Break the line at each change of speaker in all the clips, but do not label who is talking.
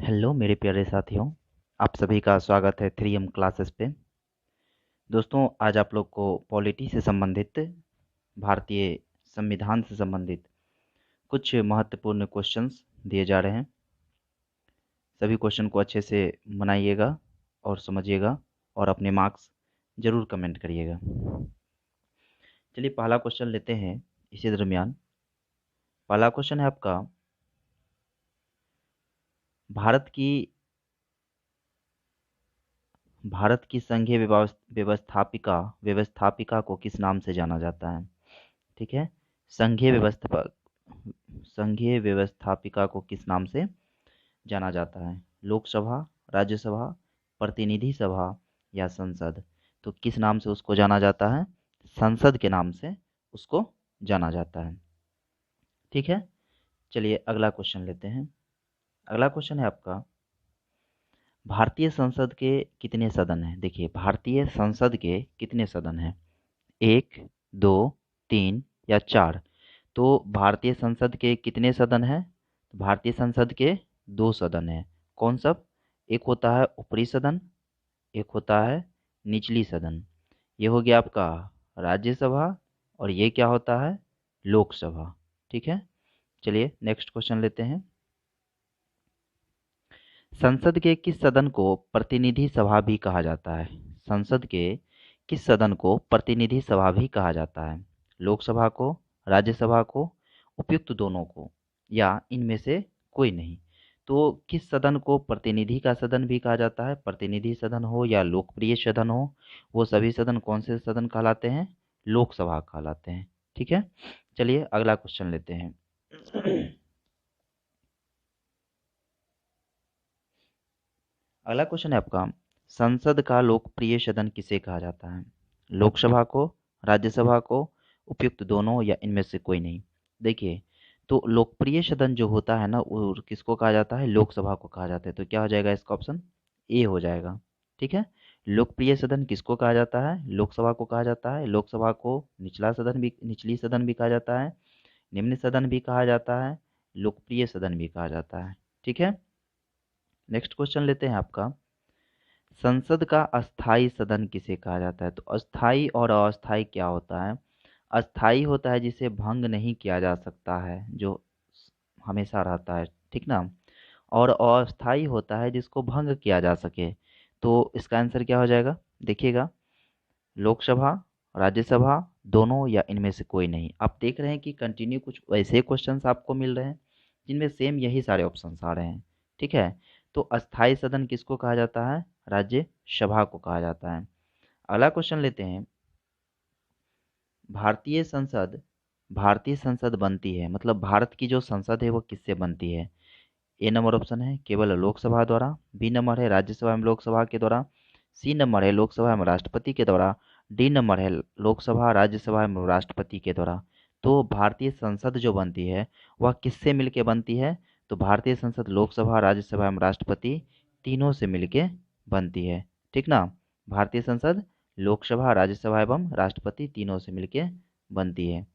Hello मेरे प्यारे साथियों, आप सभी का स्वागत है 3M क्लासेस पे। दोस्तों, आज आप लोग को पॉलिटी से संबंधित, भारतीय संविधान से संबंधित कुछ महत्वपूर्ण क्वेश्चंस दिए जा रहे हैं। सभी क्वेश्चन को अच्छे से बनाइएगा और समझिएगा और अपने मार्क्स ज़रूर कमेंट करिएगा। चलिए पहला क्वेश्चन लेते हैं। इसी दरमियान पहला क्वेश्चन है आपका, भारत की संघीय व्यवस्थापिका को किस नाम से जाना जाता है? ठीक है, संघीय व्यवस्थापिका को किस नाम से जाना जाता है? लोकसभा, राज्यसभा, प्रतिनिधि सभा या संसद? तो किस नाम से उसको जाना जाता है? संसद के नाम से उसको जाना जाता है। ठीक है, चलिए अगला क्वेश्चन लेते हैं। अगला क्वेश्चन है आपका, भारतीय संसद के कितने सदन हैं? देखिए, भारतीय संसद के कितने सदन हैं? 1, 2, 3 या 4? तो भारतीय संसद के कितने सदन हैं? भारतीय संसद के 2 सदन हैं। कौन सब? एक होता है ऊपरी सदन, एक होता है निचली सदन। ये हो गया आपका राज्यसभा और ये क्या होता है? लोकसभा। ठीक है, चलिए नेक्स्ट क्वेश्चन लेते हैं। संसद के किस सदन को प्रतिनिधि सभा भी कहा जाता है? संसद के किस सदन को प्रतिनिधि सभा भी कहा जाता है? लोकसभा को, राज्यसभा को, उपयुक्त दोनों को या इनमें से कोई नहीं? तो किस सदन को प्रतिनिधि का सदन भी कहा जाता है? प्रतिनिधि सदन हो या लोकप्रिय सदन हो, वो सभी सदन कौन से सदन कहलाते हैं? लोकसभा कहलाते हैं। ठीक है, चलिए अगला क्वेश्चन लेते हैं। अगला क्वेश्चन है आपका, संसद का लोकप्रिय सदन किसे कहा जाता है? लोकसभा को, राज्यसभा को, उपयुक्त दोनों या इनमें से कोई नहीं? देखिए, तो लोकप्रिय सदन जो होता है ना, वो किसको कहा जाता है? लोकसभा को कहा जाता है। तो क्या हो जाएगा इसका ऑप्शन? ए हो जाएगा। ठीक है, लोकप्रिय सदन किसको कहा जाता है? लोकसभा को कहा जाता है। लोकसभा को निचली सदन भी कहा जाता है, निम्न सदन भी कहा जाता है, लोकप्रिय सदन भी कहा जाता है। ठीक है, नेक्स्ट क्वेश्चन लेते हैं आपका, संसद का अस्थाई सदन किसे कहा जाता है? तो अस्थाई और अस्थाई क्या होता है? अस्थाई होता है जिसे भंग नहीं किया जा सकता है, जो हमेशा रहता है, ठीक ना। और अस्थाई होता है जिसको भंग किया जा सके। तो इसका आंसर क्या हो जाएगा? देखिएगा, लोकसभा, राज्यसभा, दोनों या इनमें से कोई नहीं। आप देख रहे हैं कि कंटिन्यू कुछ वैसे क्वेश्चंस आपको मिल रहे हैं जिनमें सेम यही सारे ऑप्शंस आ रहे हैं। ठीक है, तो अस्थाई सदन किसको कहा जाता है? राज्यसभा को कहा जाता है। अगला क्वेश्चन लेते हैं, भारतीय संसद भारतीय संसद बनती है, मतलब भारत की जो संसद है वो किससे बनती है? ए नंबर ऑप्शन है केवल लोकसभा द्वारा, बी नंबर है राज्यसभा एवं लोकसभा के द्वारा, सी नंबर है लोकसभा एवं राष्ट्रपति के द्वारा, डी नंबर है लोकसभा, राज्यसभा एवं राष्ट्रपति के द्वारा। तो भारतीय संसद जो बनती है वह किससे मिलके बनती है? तो भारतीय संसद लोकसभा, राज्यसभा एवं राष्ट्रपति तीनों से मिलके बनती है। ठीक ना, भारतीय संसद लोकसभा, राज्यसभा एवं राष्ट्रपति तीनों से मिलके बनती है।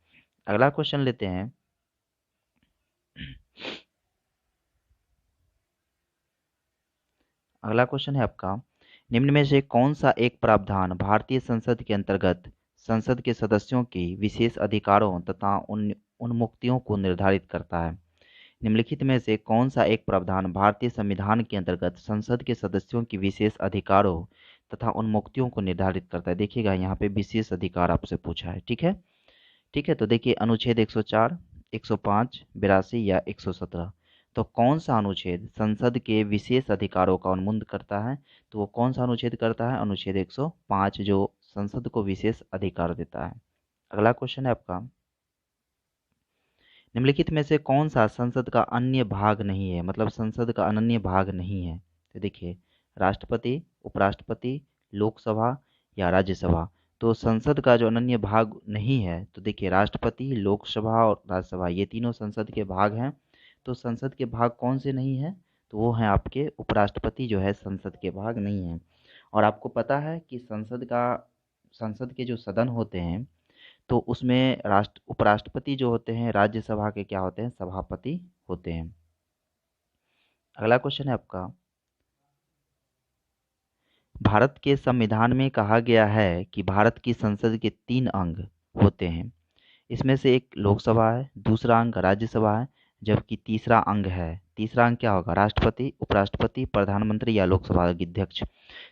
अगला क्वेश्चन लेते हैं। अगला क्वेश्चन है आपका, निम्न में से कौन सा एक प्रावधान भारतीय संसद के अंतर्गत संसद के सदस्यों की विशेष अधिकारों तथा उन उन्मुक्तियों को निर्धारित करता है? निम्नलिखित में से कौन सा एक प्रावधान भारतीय संविधान के अंतर्गत संसद के सदस्यों की विशेष अधिकारों तथा उन्मुक्तियों को निर्धारित करता है? देखिएगा, यहाँ पे विशेष अधिकार आपसे पूछा है। ठीक है, ठीक है, तो देखिए अनुच्छेद 104, 105, 82 या 117। तो कौन सा अनुच्छेद संसद के विशेष अधिकारों का उन्मूलन करता है? तो वो कौन सा अनुच्छेद करता है? अनुच्छेद 105, जो संसद को विशेष अधिकार देता है। अगला क्वेश्चन है आपका, निम्नलिखित में से कौन सा संसद का अन्य भाग नहीं है, मतलब संसद का अनन्य भाग नहीं है? तो देखिए, राष्ट्रपति, उपराष्ट्रपति, लोकसभा या राज्यसभा? तो संसद का जो अनन्य भाग नहीं है, तो देखिए राष्ट्रपति, लोकसभा और राज्यसभा ये तीनों संसद के भाग हैं। तो संसद के भाग कौन से नहीं हैं? तो वो हैं आपके उपराष्ट्रपति, जो है संसद के भाग नहीं हैं। और आपको पता है कि संसद के जो सदन होते हैं, तो उसमें उपराष्ट्रपति जो होते हैं राज्यसभा के क्या होते हैं? सभापति होते हैं। अगला क्वेश्चन है आपका, भारत के संविधान में कहा गया है कि भारत की संसद के 3 अंग होते हैं। इसमें से एक लोकसभा है, दूसरा अंग राज्यसभा है, जबकि तीसरा अंग है, तीसरा अंग क्या होगा, राष्ट्रपति, उपराष्ट्रपति, प्रधानमंत्री या लोकसभा अध्यक्ष।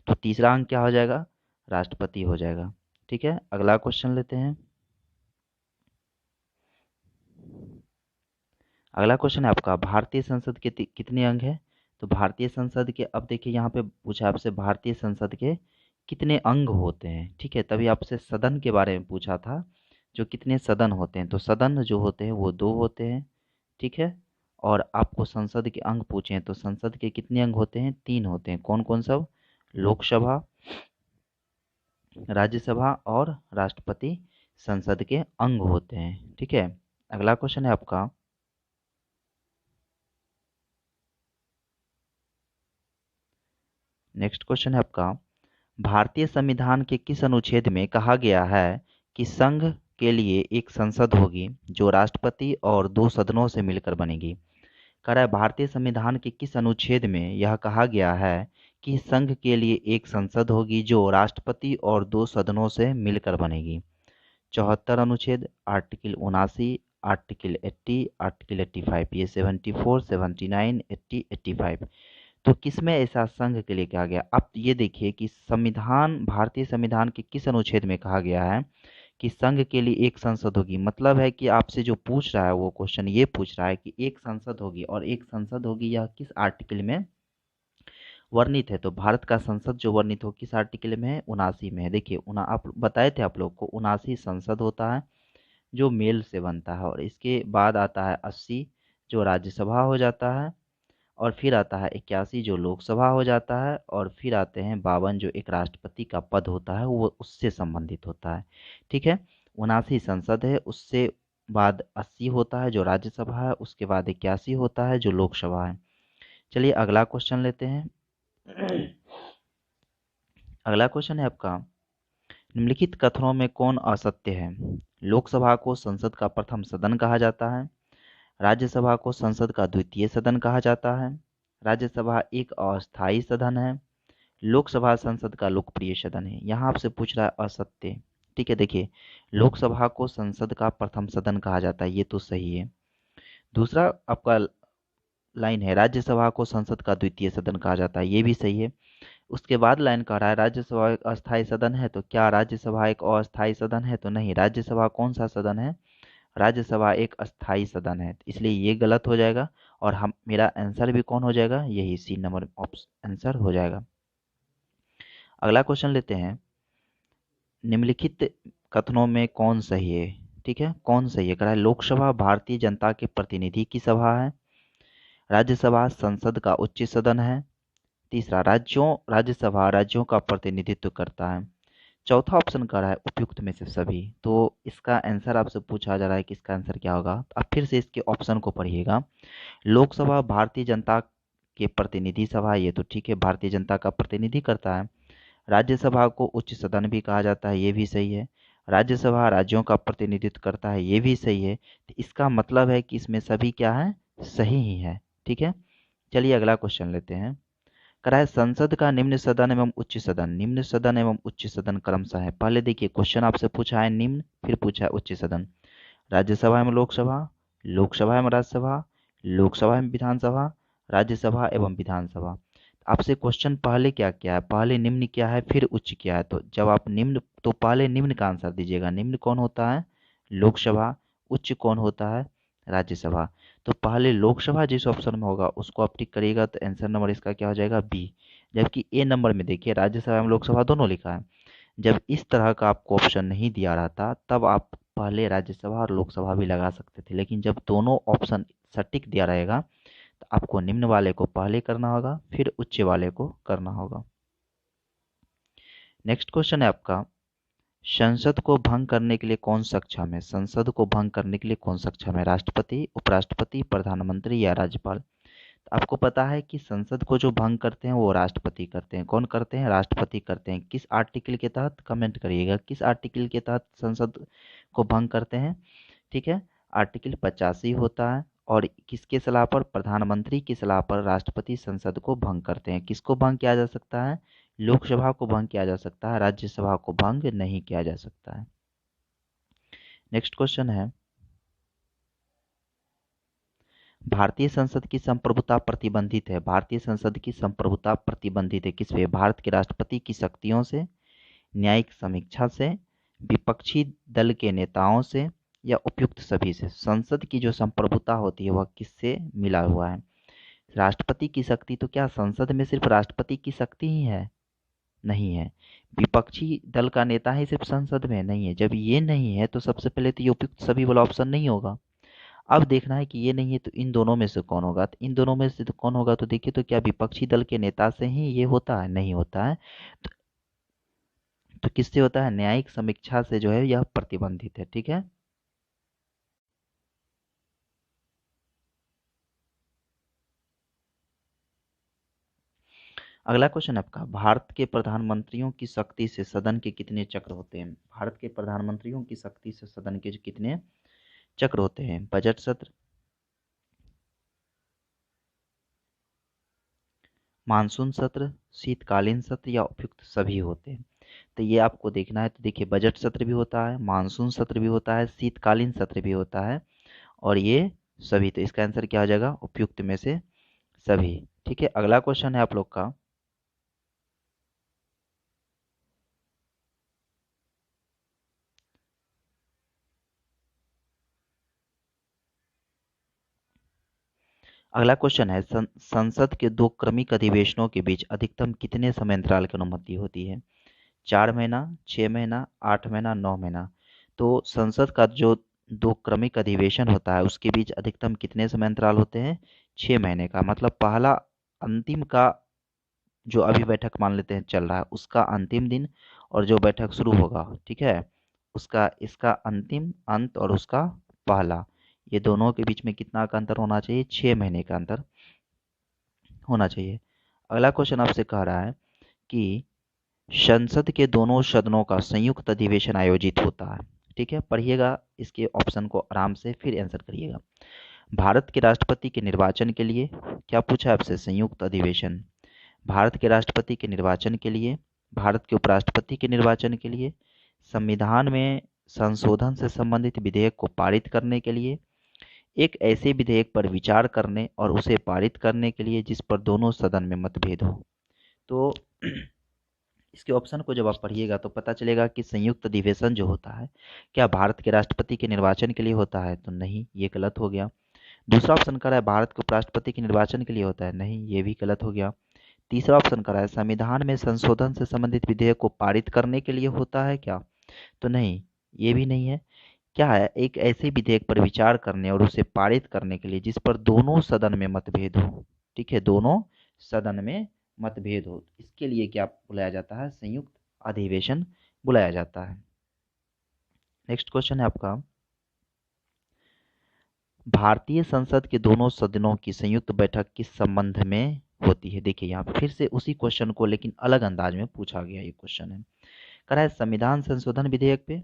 तो तीसरा अंग क्या हो जाएगा, राष्ट्रपति हो जाएगा। ठीक है, अगला क्वेश्चन लेते हैं। अगला क्वेश्चन है आपका, भारतीय संसद के कितने अंग हैं। तो भारतीय संसद के, अब देखिए यहाँ पे पूछा आपसे भारतीय संसद के कितने अंग होते हैं। ठीक है, तभी आपसे सदन के बारे में पूछा था, जो कितने सदन होते हैं। तो सदन जो होते हैं वो 2 होते हैं। ठीक है, और आपको संसद के अंग पूछे हैं, तो संसद के कितने अंग होते हैं, 3 होते हैं। कौन कौन सब, लोकसभा, राज्यसभा और राष्ट्रपति संसद के अंग होते हैं। ठीक है, अगला क्वेश्चन है आपका, नेक्स्ट क्वेश्चन है आपका, भारतीय संविधान के किस अनुच्छेद में कहा गया है कि संघ के लिए एक संसद होगी जो राष्ट्रपति और 2 सदनों से मिलकर बनेगी। कह रहा है भारतीय संविधान के किस अनुच्छेद में यह कहा गया है कि संघ के लिए एक संसद होगी जो राष्ट्रपति और 2 सदनों से मिलकर बनेगी। 74 अनुच्छेद, आर्टिकल 79, आर्टिकल 80, आर्टिकल 85, ये 74, 79, 80, 85। तो किसमें ऐसा संघ के लिए कहा गया। अब ये देखिए कि संविधान, भारतीय संविधान के किस अनुच्छेद में कहा गया है कि संघ के लिए एक संसद होगी। मतलब है कि आपसे जो पूछ रहा है वो क्वेश्चन ये पूछ रहा है कि एक संसद होगी, और एक संसद होगी यह किस आर्टिकल में वर्णित है। तो भारत का संसद जो वर्णित हो किस आर्टिकल में है, 79 में है। देखिए आप बताए थे आप लोग को 79 संसद होता है जो मेल से बनता है, और इसके बाद आता है 80 जो राज्यसभा हो जाता है, और फिर आता है 81 जो लोकसभा हो जाता है, और फिर आते हैं 52 जो एक राष्ट्रपति का पद होता है वो उससे संबंधित होता है। ठीक है, 79 संसद है, उससे बाद 80 होता है जो राज्यसभा है, उसके बाद 81 होता है जो लोकसभा है। चलिए अगला क्वेश्चन लेते हैं। अगला क्वेश्चन है आपका, निम्नलिखित कथनों में कौन असत्य है। लोकसभा को संसद का प्रथम सदन कहा जाता है, राज्यसभा को संसद का द्वितीय सदन कहा जाता है, राज्यसभा एक अस्थायी सदन है, लोकसभा संसद का लोकप्रिय सदन है। यहाँ आपसे पूछ रहा है असत्य। ठीक है, देखिए लोकसभा को संसद का प्रथम सदन कहा जाता है, ये तो सही है। दूसरा आपका लाइन है राज्यसभा को संसद का द्वितीय सदन कहा जाता है, ये भी सही है। उसके बाद लाइन कह रहा है राज्यसभा एक अस्थायी सदन है, तो क्या राज्यसभा एक अस्थायी सदन है, तो नहीं, राज्यसभा कौन सा सदन है, राज्यसभा एक अस्थायी सदन है, इसलिए ये गलत हो जाएगा। और हम, मेरा आंसर भी कौन हो जाएगा, यही सी नंबर ऑप्शन आंसर हो जाएगा। अगला क्वेश्चन लेते हैं, निम्नलिखित कथनों में कौन सही है। ठीक है, कौन सही है, कह रहा है लोकसभा भारतीय जनता के प्रतिनिधि की सभा है, राज्यसभा संसद का उच्च सदन है, तीसरा राज्यसभा राज्यों का प्रतिनिधित्व करता है, चौथा ऑप्शन कर रहा है उपयुक्त में से सभी। तो इसका आंसर आपसे पूछा जा रहा है कि इसका आंसर क्या होगा। अब फिर से इसके ऑप्शन को पढ़िएगा। लोकसभा भारतीय जनता के प्रतिनिधि सभा, ये तो ठीक है, भारतीय जनता का प्रतिनिधि करता है। राज्यसभा को उच्च सदन भी कहा जाता है, ये भी सही है। राज्यसभा राज्यों का प्रतिनिधित्व करता है, ये भी सही है। तो इसका मतलब है कि इसमें सभी क्या है, सही ही है। ठीक है, चलिए अगला क्वेश्चन लेते हैं। करा है संसद का निम्न सदन एवं उच्च सदन, निम्न सदन एवं उच्च सदन क्रमशः है। पहले देखिए क्वेश्चन आपसे पूछा है निम्न, फिर पूछा है उच्च सदन। राज्यसभा एवं लोकसभा, लोकसभा एवं राज्यसभा, लोकसभा एवं विधानसभा, राज्यसभा एवं विधानसभा। आपसे क्वेश्चन पहले क्या क्या है, पहले निम्न क्या है फिर उच्च क्या है। तो जब आप निम्न, तो पहले निम्न का आंसर दीजिएगा। निम्न कौन होता है, लोकसभा। उच्च कौन होता है, राज्यसभा। तो पहले लोकसभा जिस ऑप्शन में होगा उसको आप टिक करिएगा, तो आंसर नंबर इसका क्या हो जाएगा, बी। जबकि ए नंबर में देखिए राज्यसभा एवं लोकसभा दोनों लिखा है। जब इस तरह का आपको ऑप्शन नहीं दिया रहा था तब आप पहले राज्यसभा और लोकसभा भी लगा सकते थे, लेकिन जब दोनों ऑप्शन सटीक दिया रहेगा तो आपको निम्न वाले को पहले करना होगा, फिर उच्च वाले को करना होगा। नेक्स्ट क्वेश्चन है आपका, संसद को भंग करने के लिए कौन सक्षम है। संसद को भंग करने के लिए कौन सक्षम है, राष्ट्रपति, उपराष्ट्रपति, प्रधानमंत्री या राज्यपाल। तो आपको पता है कि संसद को जो भंग करते हैं वो राष्ट्रपति करते हैं। कौन करते हैं, राष्ट्रपति करते हैं। किस आर्टिकल के तहत, कमेंट करिएगा, किस आर्टिकल के तहत संसद को भंग करते हैं। ठीक है, आर्टिकल 85 होता है, और किसके सलाह पर? प्रधानमंत्री की सलाह पर राष्ट्रपति संसद को भंग करते हैं। किसको भंग किया जा सकता है? लोकसभा को भंग किया जा सकता है, राज्यसभा को भंग नहीं किया जा सकता है। नेक्स्ट क्वेश्चन है, भारतीय संसद की संप्रभुता प्रतिबंधित है। भारतीय संसद की संप्रभुता प्रतिबंधित है किस पे? भारत के राष्ट्रपति की शक्तियों से, न्यायिक समीक्षा से, विपक्षी दल के नेताओं से, या उपयुक्त सभी से। संसद की जो संप्रभुता होती है वह किससे मिला हुआ है? राष्ट्रपति की शक्ति, तो क्या संसद में सिर्फ राष्ट्रपति की शक्ति ही है? नहीं है। विपक्षी दल का नेता ही सिर्फ संसद में नहीं है। जब ये नहीं है तो सबसे पहले तो ये उपयुक्त सभी वाला ऑप्शन नहीं होगा। अब देखना है कि ये नहीं है तो इन दोनों में से कौन होगा। तो इन दोनों में से तो कौन होगा, तो देखिए तो क्या विपक्षी दल के नेता से ही ये होता है? नहीं होता है। तो किससे होता है? न्यायिक समीक्षा से जो है यह प्रतिबंधित है। ठीक है। अगला क्वेश्चन आपका, भारत के प्रधानमंत्रियों की शक्ति से सदन के कितने चक्र होते हैं? भारत के प्रधानमंत्रियों की शक्ति से सदन के कितने चक्र होते हैं? बजट सत्र, मानसून सत्र, शीतकालीन सत्र, या उपयुक्त सभी होते हैं? तो ये आपको देखना है। तो देखिए बजट सत्र भी होता है, मानसून सत्र भी होता है, शीतकालीन सत्र भी होता है, और ये सभी। तो इसका आंसर क्या हो जाएगा? उपयुक्त में से सभी। ठीक है। अगला क्वेश्चन है आप लोग का, अगला क्वेश्चन है, संसद के दो क्रमिक अधिवेशनों के बीच अधिकतम कितने समय अंतराल की अनुमति होती है? 4 महीना, 6 महीना, 8 महीना, 9 महीना। तो संसद का जो दो क्रमिक अधिवेशन होता है उसके बीच अधिकतम कितने समय अंतराल होते हैं? 6 महीने का। मतलब पहला अंतिम का जो अभी बैठक मान लेते हैं चल रहा है उसका अंतिम दिन, और जो बैठक शुरू होगा, ठीक है, उसका, इसका अंतिम अंत और उसका पहला, ये दोनों के बीच में कितना का अंतर होना चाहिए? 6 महीने का अंतर होना चाहिए। अगला क्वेश्चन आपसे कह रहा है कि संसद के दोनों सदनों का संयुक्त अधिवेशन आयोजित होता है। ठीक है, पढ़िएगा इसके ऑप्शन को आराम से, फिर आंसर करिएगा। भारत के राष्ट्रपति के निर्वाचन के लिए, क्या पूछा आपसे? संयुक्त अधिवेशन। भारत के राष्ट्रपति के निर्वाचन के लिए, भारत के उपराष्ट्रपति के निर्वाचन के लिए, संविधान में संशोधन से संबंधित विधेयक को पारित करने के लिए, एक ऐसे विधेयक पर विचार करने और उसे पारित करने के लिए जिस पर दोनों सदन में मतभेद हो। तो इसके ऑप्शन को जब आप पढ़िएगा तो पता चलेगा कि संयुक्त अधिवेशन जो होता है क्या भारत के राष्ट्रपति के निर्वाचन के लिए होता है? तो नहीं, ये गलत हो गया। दूसरा ऑप्शन कर रहा है भारत के उपराष्ट्रपति के निर्वाचन के लिए होता है। नहीं, ये भी गलत हो गया। तीसरा ऑप्शन कर रहा है संविधान में संशोधन से संबंधित विधेयक को पारित करने के लिए होता है क्या? तो नहीं, ये भी नहीं है। क्या है? एक ऐसे विधेयक पर विचार करने और उसे पारित करने के लिए जिस पर दोनों सदन में मतभेद हो। ठीक है, दोनों सदन में मतभेद हो, इसके लिए क्या बुलाया जाता है? संयुक्त अधिवेशन बुलाया जाता है। नेक्स्ट क्वेश्चन है आपका, भारतीय संसद के दोनों सदनों की संयुक्त बैठक किस संबंध में होती है? देखिए यहाँ पे फिर से उसी क्वेश्चन को लेकिन अलग अंदाज में पूछा गया। ये क्वेश्चन है, कह रहा है संविधान संशोधन विधेयक पे,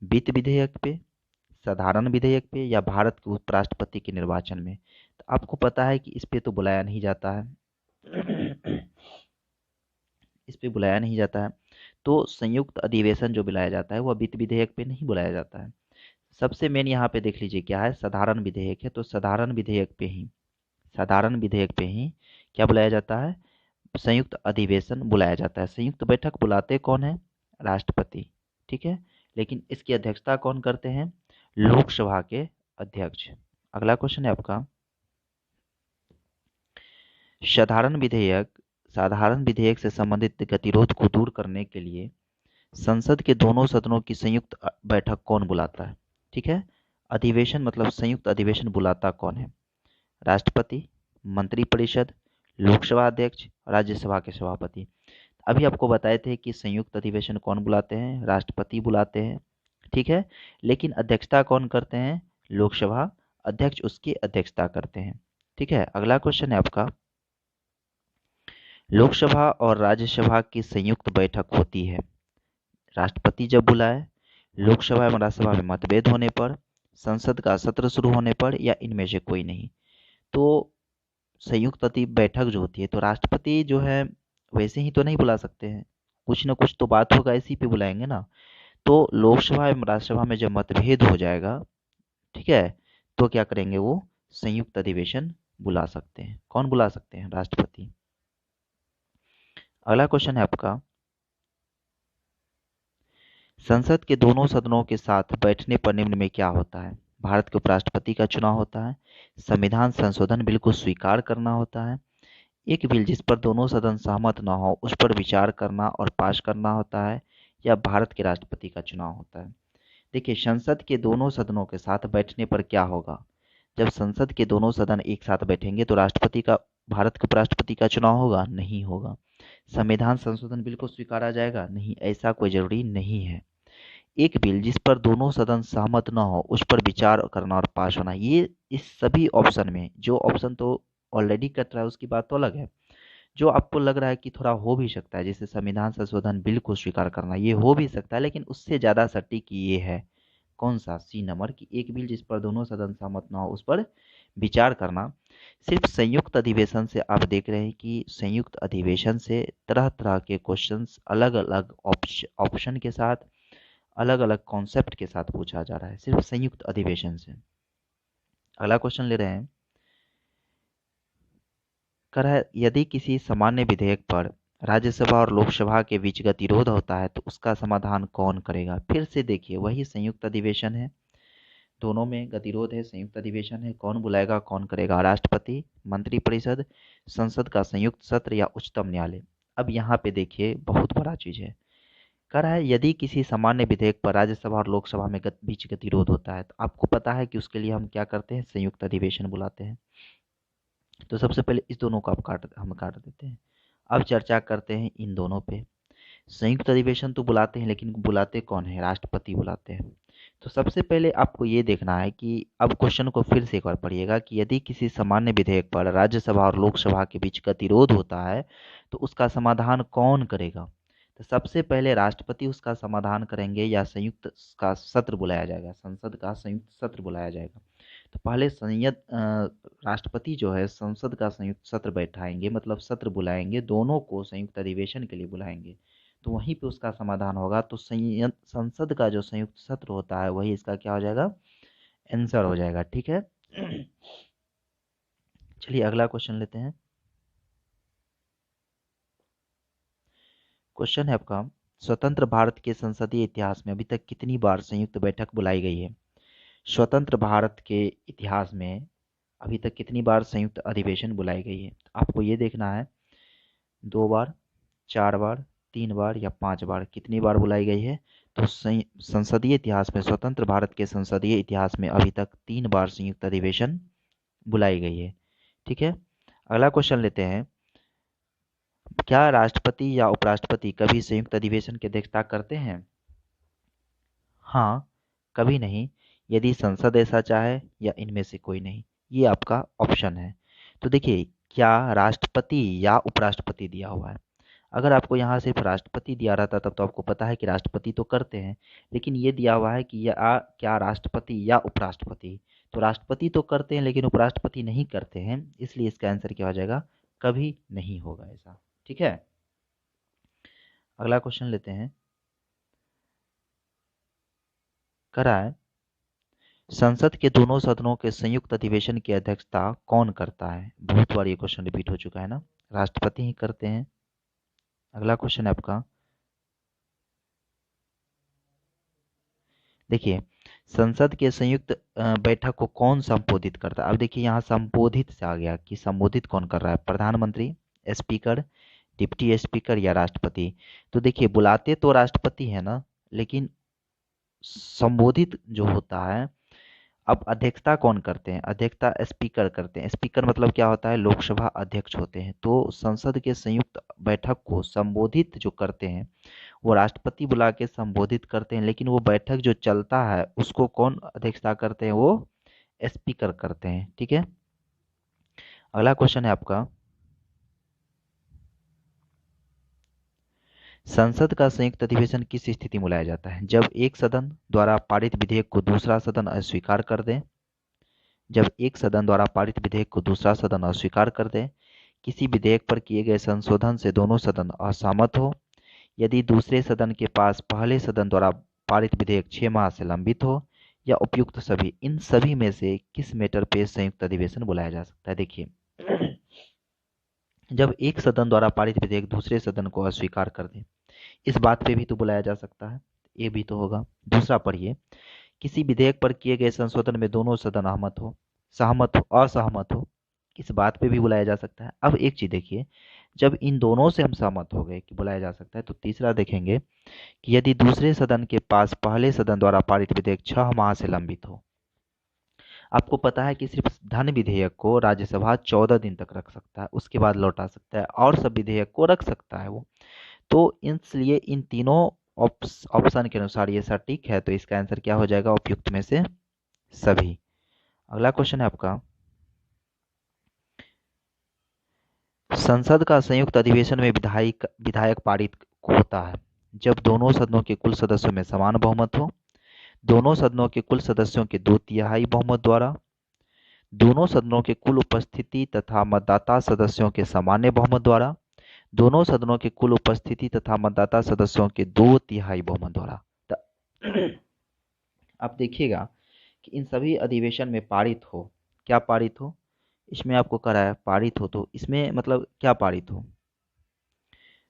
वित्त विधेयक पे, साधारण विधेयक पे, या भारत के उपराष्ट्रपति के निर्वाचन में। तो आपको पता है कि इस पे तो बुलाया नहीं जाता है, इस पे बुलाया नहीं जाता है। तो संयुक्त अधिवेशन जो बुलाया जाता है वह वित्त विधेयक पे नहीं बुलाया जाता है। सबसे मेन यहाँ पे देख लीजिए क्या है, साधारण विधेयक है, तो साधारण विधेयक पे ही, साधारण विधेयक पे ही क्या बुलाया जाता है? संयुक्त अधिवेशन बुलाया जाता है। संयुक्त बैठक बुलाते कौन है? राष्ट्रपति। ठीक है, लेकिन इसकी अध्यक्षता कौन करते हैं? लोकसभा के अध्यक्ष। अगला क्वेश्चन है आपका, साधारण विधेयक, साधारण विधेयक से संबंधित गतिरोध को दूर करने के लिए संसद के दोनों सदनों की संयुक्त बैठक कौन बुलाता है? ठीक है, अधिवेशन मतलब संयुक्त अधिवेशन बुलाता कौन है? राष्ट्रपति, मंत्रिपरिषद, लोकसभा अध्यक्ष, राज्यसभा के सभापति। अभी आपको बताए थे कि संयुक्त अधिवेशन कौन बुलाते हैं? राष्ट्रपति बुलाते हैं। ठीक है, लेकिन अध्यक्षता कौन करते हैं? लोकसभा अध्यक्ष उसकी अध्यक्षता करते हैं। ठीक है, अगला क्वेश्चन है आपका, लोकसभा और राज्यसभा की संयुक्त बैठक होती है, राष्ट्रपति जब बुलाए, लोकसभा एवं राज्यसभा में मतभेद होने पर, संसद का सत्र शुरू होने पर या इनमें से कोई नहीं। तो संयुक्त बैठक जो होती है तो राष्ट्रपति जो है वैसे ही तो नहीं बुला सकते हैं, कुछ ना कुछ तो बात होगा, इसी पे बुलाएंगे ना। तो लोकसभा एवं राज्यसभा में जब मतभेद हो जाएगा, ठीक है, तो क्या करेंगे, वो संयुक्त अधिवेशन बुला सकते हैं। कौन बुला सकते हैं? राष्ट्रपति। अगला क्वेश्चन है आपका, संसद के दोनों सदनों के साथ बैठने पर निम्न में क्या होता है? भारत के उपराष्ट्रपति का चुनाव होता है, संविधान संशोधन बिल को स्वीकार करना होता है, एक बिल जिस पर दोनों सदन सहमत न हो उस पर विचार करना और पास करना होता है, या भारत के राष्ट्रपति का चुनाव होता है। देखिए, संसद के दोनों सदनों के साथ बैठने पर क्या होगा? जब संसद के दोनों सदन एक साथ बैठेंगे तो राष्ट्रपति का, भारत के उपराष्ट्रपति का चुनाव होगा? नहीं होगा। संविधान संशोधन बिल को स्वीकारा जाएगा? नहीं, ऐसा कोई जरूरी नहीं है। एक बिल जिस पर दोनों सदन सहमत न हो उस पर विचार करना और पास होना, ये इस सभी ऑप्शन में, जो ऑप्शन तो ऑलरेडी कट रहा है उसकी बात तो अलग है, जो आपको लग रहा है कि थोड़ा हो भी सकता है, जैसे संविधान संशोधन बिल को स्वीकार करना, ये हो भी सकता है, लेकिन उससे ज़्यादा सटीक ये है। कौन सा? सी नंबर, की एक बिल जिस पर दोनों सदन सहमत न हो उस पर विचार करना। सिर्फ संयुक्त अधिवेशन से आप देख रहे हैं कि संयुक्त अधिवेशन से तरह तरह के क्वेश्चंस अलग अलग ऑप्शन के साथ, अलग अलग कॉन्सेप्ट के साथ पूछा जा रहा है, सिर्फ संयुक्त अधिवेशन से। अगला क्वेश्चन ले रहे हैं, कर है, यदि किसी सामान्य विधेयक पर राज्यसभा और लोकसभा के बीच गतिरोध होता है तो उसका समाधान कौन करेगा? फिर से देखिए, वही संयुक्त अधिवेशन है, दोनों में गतिरोध है, संयुक्त अधिवेशन है, कौन बुलाएगा, कौन करेगा? राष्ट्रपति, मंत्रिपरिषद, संसद का संयुक्त सत्र या उच्चतम न्यायालय। अब यहाँ पे देखिए, बहुत बड़ा चीज है। कह रहा है यदि किसी सामान्य विधेयक पर राज्यसभा और लोकसभा में बीच गतिरोध होता है तो आपको पता है कि उसके लिए हम क्या करते हैं? संयुक्त अधिवेशन बुलाते हैं। तो सबसे पहले इस दोनों को हम काट देते हैं। अब चर्चा करते हैं इन दोनों पे। संयुक्त अधिवेशन तो बुलाते हैं, लेकिन बुलाते कौन है? राष्ट्रपति बुलाते हैं। तो सबसे पहले आपको ये देखना है कि, अब क्वेश्चन को फिर से एक बार पढ़िएगा, कि यदि किसी सामान्य विधेयक पर राज्यसभा और लोकसभा के बीच गतिरोध होता है तो उसका समाधान कौन करेगा? तो सबसे पहले राष्ट्रपति उसका समाधान करेंगे, या संयुक्त का सत्र बुलाया जाएगा, संसद का संयुक्त सत्र बुलाया जाएगा। तो पहले राष्ट्रपति जो है संसद का संयुक्त सत्र बैठाएंगे, मतलब सत्र बुलाएंगे, दोनों को संयुक्त अधिवेशन के लिए बुलाएंगे, तो वहीं पे उसका समाधान होगा। तो संसद का जो संयुक्त सत्र होता है वही इसका क्या हो जाएगा? आंसर हो जाएगा। ठीक है। चलिए अगला क्वेश्चन लेते हैं। क्वेश्चन है आपका, स्वतंत्र भारत के संसदीय इतिहास में अभी तक कितनी बार संयुक्त बैठक बुलाई गई है? स्वतंत्र भारत के इतिहास में अभी तक कितनी बार संयुक्त अधिवेशन बुलाई गई है? आपको ये देखना है, 2 बार, 4 बार, 3 बार या 5 बार, कितनी बार बुलाई गई है? तो संसदीय इतिहास में, स्वतंत्र भारत के संसदीय इतिहास में अभी तक 3 बार संयुक्त अधिवेशन बुलाई गई है। ठीक है। अगला क्वेश्चन लेते हैं, क्या राष्ट्रपति या उपराष्ट्रपति कभी संयुक्त अधिवेशन की अध्यक्षता करते हैं? हाँ, कभी नहीं, यदि संसद ऐसा चाहे, या इनमें से कोई नहीं। ये आपका ऑप्शन है। तो देखिए, क्या राष्ट्रपति या उपराष्ट्रपति दिया हुआ है। अगर आपको यहाँ सिर्फ राष्ट्रपति दिया रहता तब तो आपको पता है कि राष्ट्रपति तो करते हैं, लेकिन ये दिया हुआ है कि या क्या राष्ट्रपति या उपराष्ट्रपति, तो राष्ट्रपति तो करते हैं लेकिन उपराष्ट्रपति नहीं करते हैं, इसलिए इसका आंसर क्या हो जाएगा? कभी नहीं होगा ऐसा। ठीक है। अगला क्वेश्चन लेते हैं, करा है, संसद के दोनों सदनों के संयुक्त अधिवेशन की अध्यक्षता कौन करता है? बहुत बार ये क्वेश्चन रिपीट हो चुका है ना, राष्ट्रपति ही करते हैं। अगला क्वेश्चन है आपका, देखिए, संसद के संयुक्त बैठक को कौन संबोधित करता है? अब देखिए, यहाँ संबोधित से आ गया कि संबोधित कौन कर रहा है? प्रधानमंत्री, स्पीकर, डिप्टी स्पीकर या राष्ट्रपति? तो देखिए, बुलाते तो राष्ट्रपति है ना, लेकिन संबोधित जो होता है, अब अध्यक्षता कौन करते हैं? अध्यक्षता स्पीकर करते हैं। स्पीकर मतलब क्या होता है? लोकसभा अध्यक्ष होते हैं। तो संसद के संयुक्त बैठक को संबोधित जो करते हैं वो राष्ट्रपति बुला के संबोधित करते हैं, लेकिन वो बैठक जो चलता है उसको कौन अध्यक्षता करते हैं? वो स्पीकर करते हैं। ठीक है। अगला क्वेश्चन है आपका, संसद का संयुक्त अधिवेशन किस स्थिति में बुलाया जाता है? जब एक सदन द्वारा पारित विधेयक को दूसरा सदन अस्वीकार कर दे, जब एक सदन द्वारा पारित विधेयक को दूसरा सदन अस्वीकार कर दे, किसी विधेयक पर किए गए संशोधन से दोनों सदन असहमत हो, यदि दूसरे सदन के पास पहले सदन द्वारा पारित विधेयक 6 माह से लंबित हो, या उपयुक्त सभी, इन सभी में से किस मैटर पे संयुक्त अधिवेशन बुलाया जा सकता है? देखिए, जब एक सदन द्वारा पारित विधेयक दूसरे सदन को अस्वीकार कर दे, इस बात पे भी तो बुलाया जा सकता है, ये भी तो होगा। दूसरा पढ़िए, किसी विधेयक पर किए गए संशोधन में दोनों सदन सहमत हो, असहमत हो, इस बात पे भी बुलाया जा सकता है। अब एक चीज देखिए, जब इन दोनों से हम सहमत हो गए कि बुलाया जा सकता है, तो तीसरा देखेंगे कि यदि दूसरे सदन के पास पहले सदन द्वारा पारित विधेयक 6 माह से लंबित हो। आपको पता है कि सिर्फ धन विधेयक को राज्यसभा 14 दिन तक रख सकता है, उसके बाद लौटा सकता है, और सब विधेयक को रख सकता है वो। तो इसलिए इन तीनों ऑप्शन के अनुसार ये सटीक है, तो इसका आंसर क्या हो जाएगा? उपयुक्त में से सभी। अगला क्वेश्चन है आपका, संसद का संयुक्त अधिवेशन में विधायक पारित होता है जब दोनों सदनों के कुल सदस्यों में समान बहुमत हो, दोनों सदनों के कुल सदस्यों के 2/3 बहुमत द्वारा, दोनों सदनों के कुल उपस्थिति तथा मतदाता सदस्यों के सामान्य बहुमत द्वारा, दोनों सदनों के कुल उपस्थिति तथा मतदाता सदस्यों के 2/3 बहुमत द्वारा। आप देखिएगा कि इन सभी अधिवेशन में पारित हो, क्या पारित हो, इसमें आपको करा है पारित हो, तो इसमें मतलब क्या पारित हो?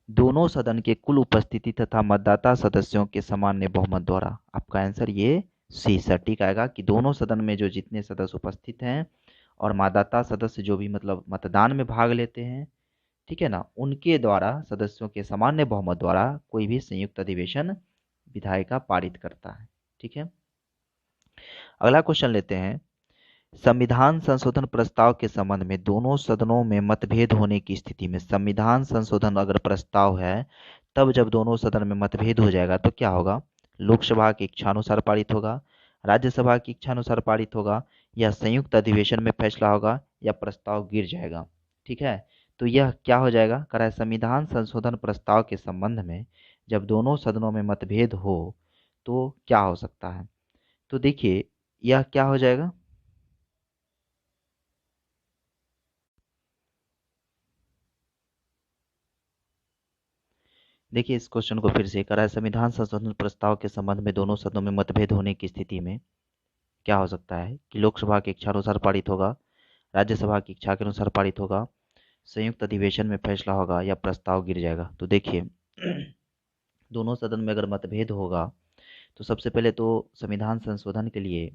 दोनों सदन के कुल उपस्थिति तथा मतदाता सदस्यों के सामान्य बहुमत द्वारा। आपका आंसर ये सी सटीक आएगा कि दोनों सदन में जो जितने सदस्य उपस्थित हैं और मतदाता सदस्य जो भी मतलब मतदान में भाग लेते हैं, ठीक है ना, उनके द्वारा, सदस्यों के सामान्य बहुमत द्वारा कोई भी संयुक्त अधिवेशन विधायिका पारित करता है। ठीक है, अगला क्वेश्चन लेते हैं, संविधान संशोधन प्रस्ताव के संबंध में दोनों सदनों में मतभेद होने की स्थिति में, संविधान संशोधन अगर प्रस्ताव है तब जब दोनों सदन में मतभेद हो जाएगा तो क्या होगा? लोकसभा की इच्छानुसार पारित होगा, राज्यसभा की इच्छानुसार पारित होगा, या संयुक्त अधिवेशन में फैसला होगा, या प्रस्ताव गिर जाएगा। ठीक है, तो यह क्या हो जाएगा? कह रहा है संविधान संशोधन प्रस्ताव के संबंध में जब दोनों सदनों में मतभेद हो तो क्या हो सकता है? तो देखिए, यह क्या हो जाएगा? देखिए, इस क्वेश्चन को फिर से करा है, संविधान संशोधन प्रस्ताव के संबंध में दोनों सदनों में मतभेद होने की स्थिति में क्या हो सकता है कि लोकसभा की इच्छा अनुसार पारित होगा, राज्यसभा की इच्छा के अनुसार पारित होगा, संयुक्त अधिवेशन में फैसला होगा, या प्रस्ताव गिर जाएगा। तो देखिए, दोनों सदन में अगर मतभेद होगा तो सबसे पहले तो संविधान संशोधन के लिए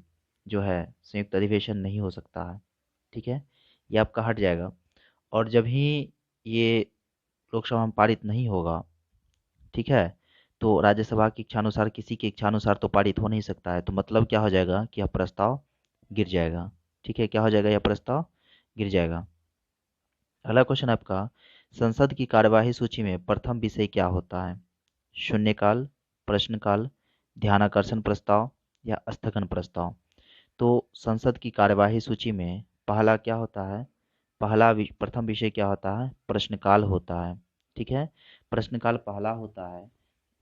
जो है संयुक्त अधिवेशन नहीं हो सकता है। ठीक है, ये आपका हट जाएगा। और जब ही ये लोकसभा में पारित नहीं होगा, ठीक है, तो राज्यसभा की इच्छानुसार, किसी की इच्छानुसार तो पारित हो नहीं सकता है, तो मतलब क्या हो जाएगा कि यह प्रस्ताव गिर जाएगा। ठीक है, क्या हो जाएगा? यह प्रस्ताव गिर जाएगा। अगला क्वेश्चन आपका, संसद की कार्यवाही सूची में प्रथम विषय क्या होता है? शून्यकाल, प्रश्नकाल, ध्यानाकर्षण प्रस्ताव, या स्थगन प्रस्ताव। तो संसद की कार्यवाही सूची में पहला क्या होता है? प्रथम विषय क्या होता है? प्रश्नकाल होता है। ठीक है, प्रश्नकाल पहला होता है।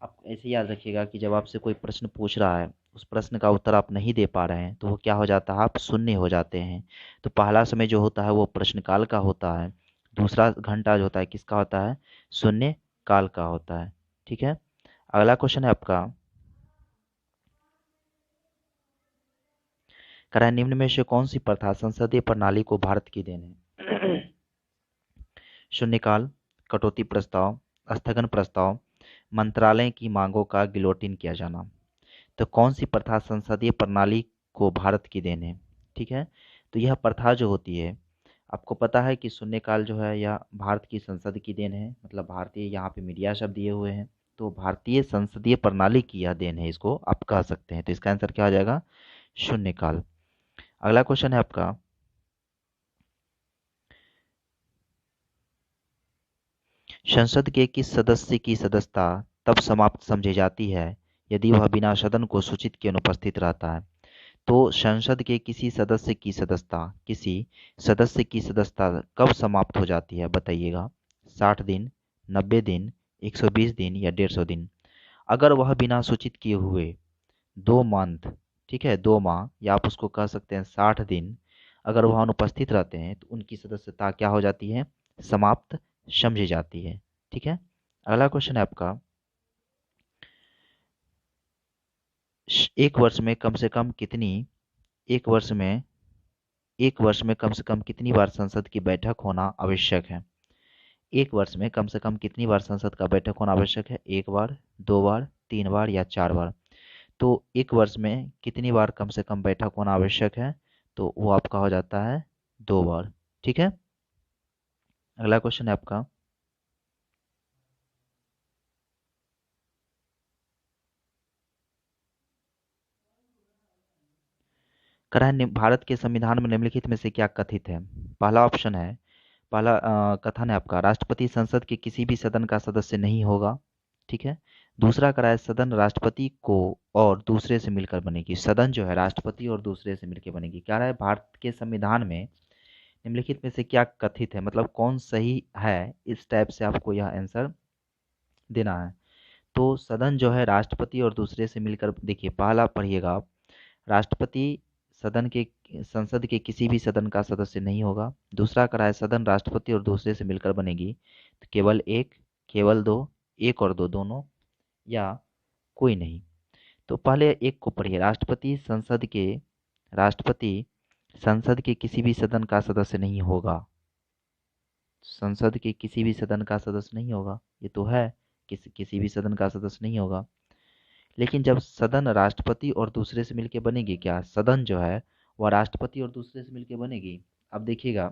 आप ऐसे याद रखिएगा कि जब आपसे कोई प्रश्न पूछ रहा है, उस प्रश्न का उत्तर आप नहीं दे पा रहे हैं, तो वो क्या हो जाता है? आप शून्य हो जाते हैं। तो पहला समय जो होता है वो प्रश्नकाल का होता है, दूसरा घंटा जो होता है किसका होता है? शून्य काल का होता है। ठीक है, अगला क्वेश्चन है आपका, करा निम्न में से कौन सी प्रथा संसदीय प्रणाली को भारत की देन है? शून्यकाल, कटौती प्रस्ताव, स्थगन प्रस्ताव, मंत्रालय की मांगों का गिलोटिन किया जाना। तो कौन सी प्रथा संसदीय प्रणाली को भारत की देन है? ठीक है, तो यह प्रथा जो होती है, आपको पता है कि शून्यकाल जो है यह भारत की संसद की देन है, मतलब भारतीय, यहाँ पे मीडिया शब्द दिए हुए हैं, तो भारतीय संसदीय प्रणाली की यह देन है, इसको आप कह सकते हैं। तो इसका आंसर क्या हो जाएगा? शून्यकाल। अगला क्वेश्चन है आपका, संसद के किस सदस्य की सदस्यता तब समाप्त समझी जाती है यदि वह बिना सदन को सूचित किए अनुपस्थित रहता है? तो संसद के किसी सदस्य की सदस्यता कब समाप्त हो जाती है? बताइएगा, 60 दिन, 90 दिन, 120 दिन या 150 दिन। अगर वह बिना सूचित किए हुए 2 मंथ, ठीक है, 2 माह, या आप उसको कह सकते हैं 60 दिन, अगर वह अनुपस्थित रहते हैं तो उनकी सदस्यता क्या हो जाती है, समाप्त समझी जाती है। ठीक है। अगला क्वेश्चन है आपका, एक वर्ष में कम से कम कितनी एक वर्ष में एक वर्ष में कम से कम कितनी बार संसद की बैठक होना आवश्यक है? एक वर्ष में कम से कम कितनी बार संसद का बैठक होना आवश्यक है? 1 बार, 2 बार, 3 बार या 4 बार? तो एक वर्ष में कितनी बार कम से कम बैठक होना आवश्यक है? तो वो आपका हो जाता है 2 बार। ठीक है। अगला क्वेश्चन है आपका, भारत के संविधान में निम्नलिखित में से क्या कथित है? पहला ऑप्शन है, पहला कथन है आपका, राष्ट्रपति संसद के किसी भी सदन का सदस्य नहीं होगा। ठीक है। दूसरा करा है, सदन राष्ट्रपति को और दूसरे से मिलकर बनेगी। सदन जो है राष्ट्रपति और दूसरे से मिलकर बनेगी। क्या रहा है, भारत के संविधान में निम्नलिखित में से क्या कथित है, मतलब कौन सही है, इस टाइप से आपको यह आंसर देना है। तो सदन जो है राष्ट्रपति और दूसरे से मिलकर, देखिए पहला पढ़िएगा आप, राष्ट्रपति सदन के संसद के किसी भी सदन का सदस्य नहीं होगा। दूसरा करा है, सदन राष्ट्रपति और दूसरे से मिलकर बनेगी, तो केवल एक, केवल दो, एक और दो दोनों, या कोई नहीं। तो पहले एक को पढ़िए, राष्ट्रपति संसद के किसी भी सदन का सदस्य नहीं होगा। संसद के किसी भी सदन का सदस्य नहीं होगा, ये तो है, किसी भी सदन का सदस्य नहीं होगा। लेकिन जब सदन राष्ट्रपति और दूसरे से मिलकर बनेगी, क्या सदन जो है वह राष्ट्रपति और दूसरे से मिलकर बनेगी? अब देखिएगा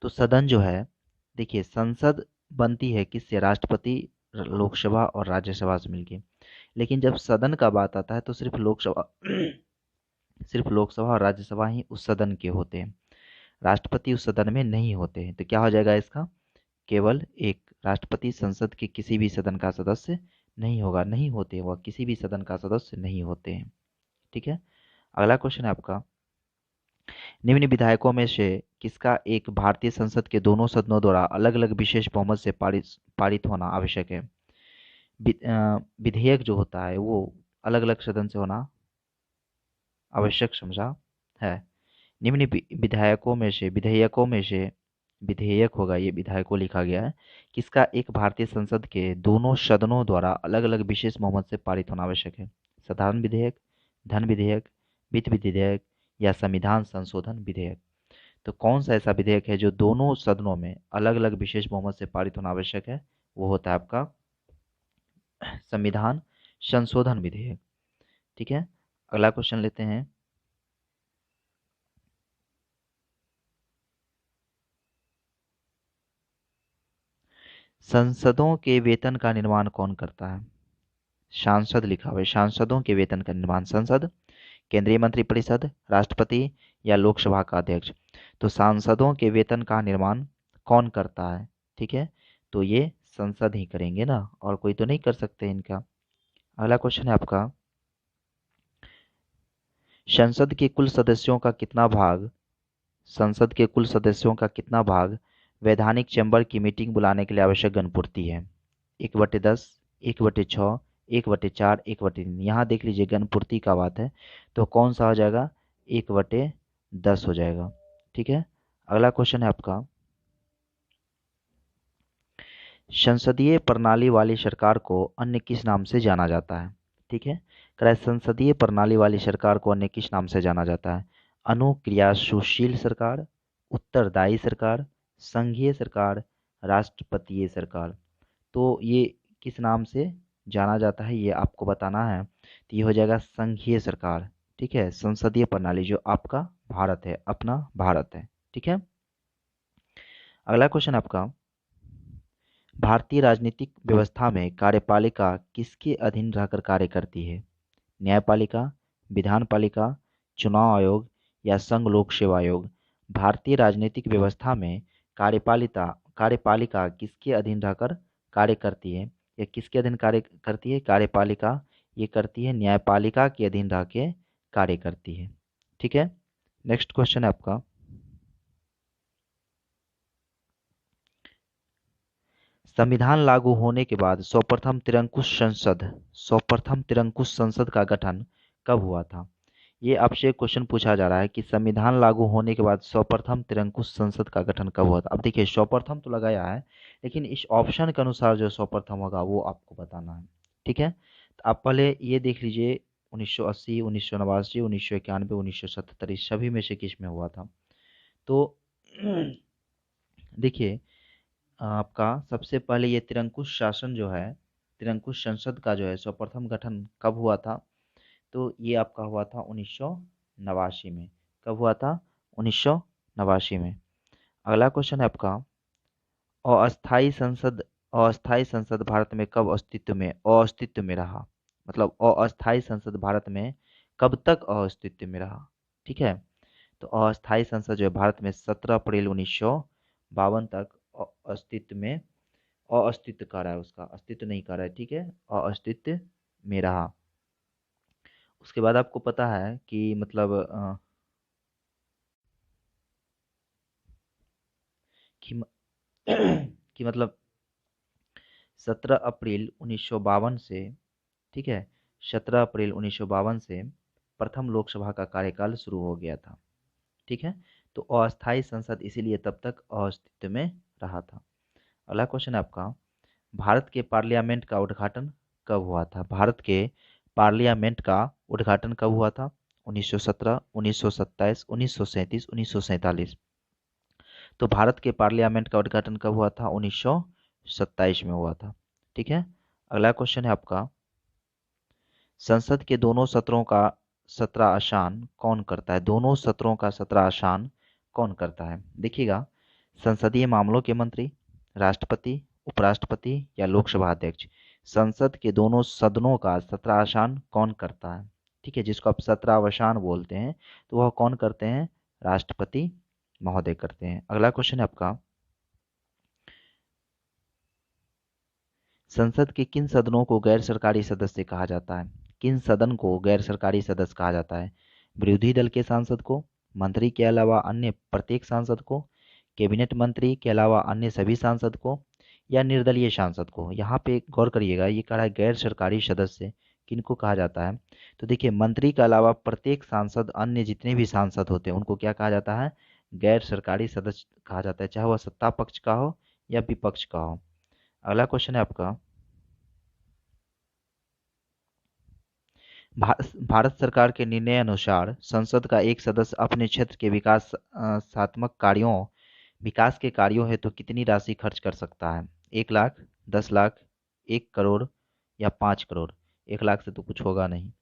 तो सदन जो है, देखिए संसद बनती है किससे, राष्ट्रपति, लोकसभा और राज्यसभा से मिलके। लेकिन जब सदन का बात आता है तो सिर्फ लोकसभा सिर्फ लोकसभा और राज्यसभा ही उस सदन के होते हैं, राष्ट्रपति उस सदन में नहीं होते हैं। तो क्या हो जाएगा इसका, केवल एक, राष्ट्रपति संसद के किसी भी सदन का सदस्य नहीं होगा, नहीं होते, वह किसी भी सदन का सदस्य नहीं होते हैं। ठीक है। अगला क्वेश्चन है आपका, निम्न विधायकों में से किसका एक भारतीय संसद के दोनों सदनों द्वारा अलग अलग विशेष बहुमत से पारित पारित होना आवश्यक है? विधेयक जो होता है वो अलग अलग सदन से होना आवश्यक समझा है। निम्न विधेयकों में से विधेयक होगा, ये विधायकों लिखा गया है, किसका एक भारतीय संसद के दोनों सदनों द्वारा अलग अलग विशेष बहुमत से पारित होना आवश्यक है? साधारण विधेयक, धन विधेयक, वित्त विधेयक या संविधान संशोधन विधेयक? तो कौन सा ऐसा विधेयक है जो दोनों सदनों में अलग अलग विशेष बहुमत से पारित होना आवश्यक है? वो होता है आपका संविधान संशोधन विधेयक। ठीक है। अगला क्वेश्चन लेते हैं, संसदों के वेतन का निर्माण कौन करता है? सांसद लिखा हुआ है, सांसदों के वेतन का निर्माण संसद, केंद्रीय मंत्रिपरिषद, राष्ट्रपति या लोकसभा का अध्यक्ष? तो सांसदों के वेतन का निर्माण कौन करता है? ठीक है। तो ये संसद ही करेंगे ना, और कोई तो नहीं कर सकते इनका। अगला क्वेश्चन है आपका, संसद के कुल सदस्यों का कितना भाग संसद के कुल सदस्यों का कितना भाग वैधानिक चैम्बर की मीटिंग बुलाने के लिए आवश्यक गणपूर्ति है? 1/10, 1/6, 1/4, 1/3? यहाँ देख लीजिए गणपूर्ति का बात है, तो कौन सा हो जाएगा, 1/10 हो जाएगा। ठीक है। अगला क्वेश्चन है आपका, संसदीय प्रणाली वाली सरकार को अन्य किस नाम से जाना जाता है? ठीक है। संसदीय प्रणाली वाली सरकार को अन्य किस नाम से जाना जाता है? अनुक्रियाशील सरकार, उत्तरदायी सरकार, संघीय सरकार, राष्ट्रपतीय सरकार? तो ये किस नाम से जाना जाता है ये आपको बताना है। तो ये हो जाएगा संघीय सरकार। ठीक है। संसदीय प्रणाली जो आपका भारत है, अपना भारत है। ठीक है। अगला क्वेश्चन आपका, भारतीय राजनीतिक व्यवस्था में कार्यपालिका किसके अधीन रहकर कार्य करती है? न्यायपालिका, विधानपालिका, चुनाव आयोग या संघ लोक सेवा आयोग? भारतीय राजनीतिक व्यवस्था में कार्यपालिका कार्यपालिका किसके अधीन रहकर कार्य करती है, या किसके अधीन कार्य करती है? कार्यपालिका ये करती है न्यायपालिका के अधीन रह के कार्य करती है। ठीक है। नेक्स्ट क्वेश्चन है आपका, संविधान लागू होने के बाद सर्वप्रथम तिरंकुश संसद का गठन कब हुआ था? ये आपसे एक क्वेश्चन पूछा जा रहा है कि संविधान लागू होने के बाद सर्वप्रथम तिरंकुश संसद का गठन कब हुआ था। अब देखिए, सर्वप्रथम तो लगाया है, लेकिन इस ऑप्शन के अनुसार जो सर्वप्रथम होगा वो आपको बताना है। ठीक है, तो आप पहले ये देख लीजिए, 1980, 1989, 1991, 1977, इस सभी में से किस में हुआ था? तो देखिए, आपका सबसे पहले ये तिरंकुश शासन जो है, तिरंकुश संसद का जो है सर्वप्रथम गठन कब हुआ था? तो ये आपका हुआ था 1989 में। कब हुआ था? 1989 में। अगला क्वेश्चन है आपका, अस्थाई संसद अस्थाई संसद भारत में कब अस्तित्व में रहा? मतलब अस्थाई संसद भारत में कब तक अस्तित्व में रहा? ठीक है, तो अस्थाई संसद जो है भारत में 17 अप्रैल 1952 तक अस्तित्व में अस्तित्व कर रहा है, उसका अस्तित्व नहीं कर रहा है। ठीक है, अस्तित्व में रहा। उसके बाद आपको पता है कि मतलब कि, म- कि मतलब 17 अप्रैल 1952 से, ठीक है, 17 अप्रैल 1952 से प्रथम लोकसभा का कार्यकाल शुरू हो गया था। ठीक है, तो अस्थाई संसद इसीलिए तब तक अस्तित्व में रहा था। अगला क्वेश्चन है आपका, भारत के पार्लियामेंट का उद्घाटन कब हुआ था? भारत के पार्लियामेंट का उद्घाटन कब हुआ था? 1917, 1927, 1937, 1947। तो भारत के पार्लियामेंट का उद्घाटन कब हुआ था? 1927 में हुआ था। ठीक है, अगला क्वेश्चन है आपका, संसद के दोनों सत्रों का सत्राशान कौन करता है? दोनों सत्रों का सत्राशान कौन करता है? देखिएगा, संसदीय मामलों के मंत्री, राष्ट्रपति, उपराष्ट्रपति या लोकसभा अध्यक्ष। संसद के दोनों सदनों का सत्राशान कौन करता है? ठीक है, जिसको आप सत्रावसान बोलते हैं, तो वह कौन करते हैं? राष्ट्रपति महोदय करते हैं। अगला क्वेश्चन है आपका, संसद के किन सदनों को गैर सरकारी सदस्य कहा जाता है? किन सदन को गैर सरकारी सदस्य कहा जाता है? विरोधी दल के सांसद को, मंत्री के अलावा अन्य प्रत्येक सांसद को, कैबिनेट मंत्री के अलावा अन्य सभी सांसद को, या निर्दलीय सांसद को? यहाँ पे गौर करिएगा, ये कह रहा है गैर सरकारी सदस्य किनको कहा जाता है। तो देखिए, मंत्री के अलावा प्रत्येक सांसद, अन्य जितने भी सांसद होते हैं उनको क्या कहा जाता है? गैर सरकारी सदस्य कहा जाता है, चाहे वह सत्ता पक्ष का हो या विपक्ष का हो। अगला क्वेश्चन है आपका, भारत सरकार के निर्णय अनुसार संसद का एक सदस्य अपने क्षेत्र के विकास के कार्यों हेतु कितनी राशि खर्च कर सकता है? 1 लाख, 10 लाख, 1 करोड़ या 5 करोड़? 1 लाख से तो कुछ होगा नहीं।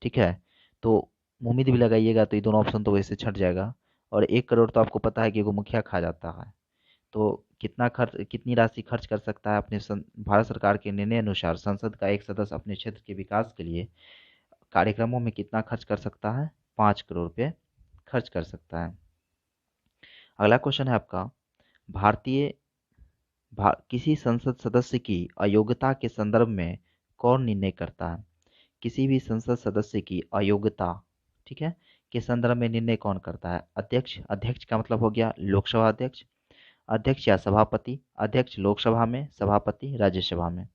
ठीक है, तो उम्मीद भी लगाइएगा तो ये दोनों ऑप्शन तो वैसे छट जाएगा। और 1 करोड़ तो आपको पता है कि वो मुखिया खा जाता है। तो कितनी राशि खर्च कर सकता है भारत सरकार के निर्णय अनुसार संसद का एक सदस्य अपने क्षेत्र के विकास के लिए कार्यक्रमों में कितना खर्च कर सकता है? 5 करोड़ रुपये खर्च कर सकता है। अगला क्वेश्चन है आपका, भारतीय किसी संसद सदस्य की अयोग्यता के संदर्भ में कौन निर्णय करता है? किसी भी संसद सदस्य की अयोग्यता, ठीक है, के संदर्भ में निर्णय कौन करता है? अध्यक्ष, अध्यक्ष का मतलब हो गया लोकसभा अध्यक्ष, अध्यक्ष या सभापति, अध्यक्ष लोकसभा में, सभापति राज्यसभा में,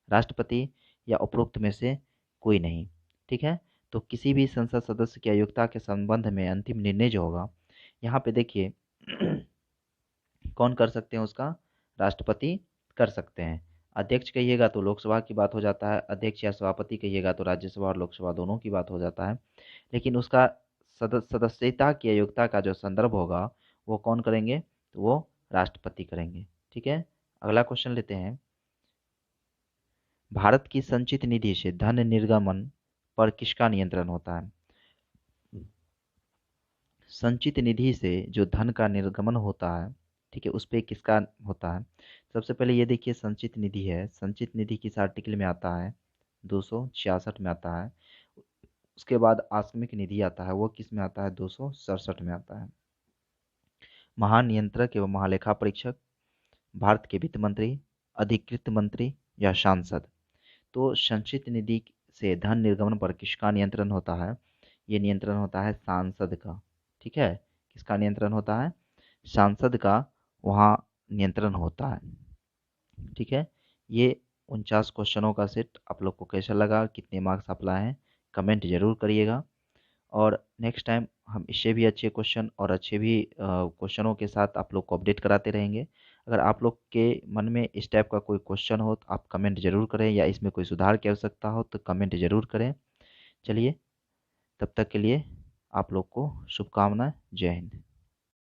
राष्ट्रपति या उपरोक्त में से कोई नहीं। ठीक है, तो किसी भी संसद सदस्य की अयोग्यता के संबंध में अंतिम निर्णय जो होगा, यहाँ पे देखिए कौन कर सकते हैं उसका? राष्ट्रपति कर सकते हैं। अध्यक्ष कहिएगा तो लोकसभा की बात हो जाता है, अध्यक्ष या सभापति कहिएगा तो राज्यसभा और लोकसभा दोनों की बात हो जाता है। लेकिन उसका सदस्यता की अयोग्यता का जो संदर्भ होगा वो कौन करेंगे? तो वो राष्ट्रपति करेंगे। ठीक है, अगला क्वेश्चन लेते हैं, भारत की संचित निधि से धन निर्गमन पर किसका नियंत्रण होता है? संचित निधि से जो धन का निर्गमन होता है, ठीक है, उस पे किसका होता है? सबसे पहले ये देखिए, संचित निधि है, संचित निधि किस आर्टिकल में आता है? 266 में आता है। उसके बाद आकस्मिक निधि आता है, वो किस में आता है? 267 में आता है। महानियंत्रक एवं महालेखा परीक्षक, भारत के वित्त मंत्री, अधिकृत मंत्री या सांसद? तो संचित निधि से धन निर्गमन पर किसका नियंत्रण होता है? ये नियंत्रण होता है सांसद का। ठीक है, किसका नियंत्रण होता है? सांसद का वहाँ नियंत्रण होता है। ठीक है, ये 49 क्वेश्चनों का सेट आप लोग को कैसा लगा, कितने मार्क्स आप लाए हैं, कमेंट जरूर करिएगा। और नेक्स्ट टाइम हम इससे भी अच्छे क्वेश्चन और अच्छे भी क्वेश्चनों के साथ आप लोग को अपडेट कराते रहेंगे। अगर आप लोग के मन में इस टाइप का कोई क्वेश्चन हो तो आप कमेंट जरूर करें, या इसमें कोई सुधार की आवश्यकता हो तो कमेंट जरूर करें। चलिए, तब तक के लिए आप लोग को शुभकामनाएं। जय हिंद।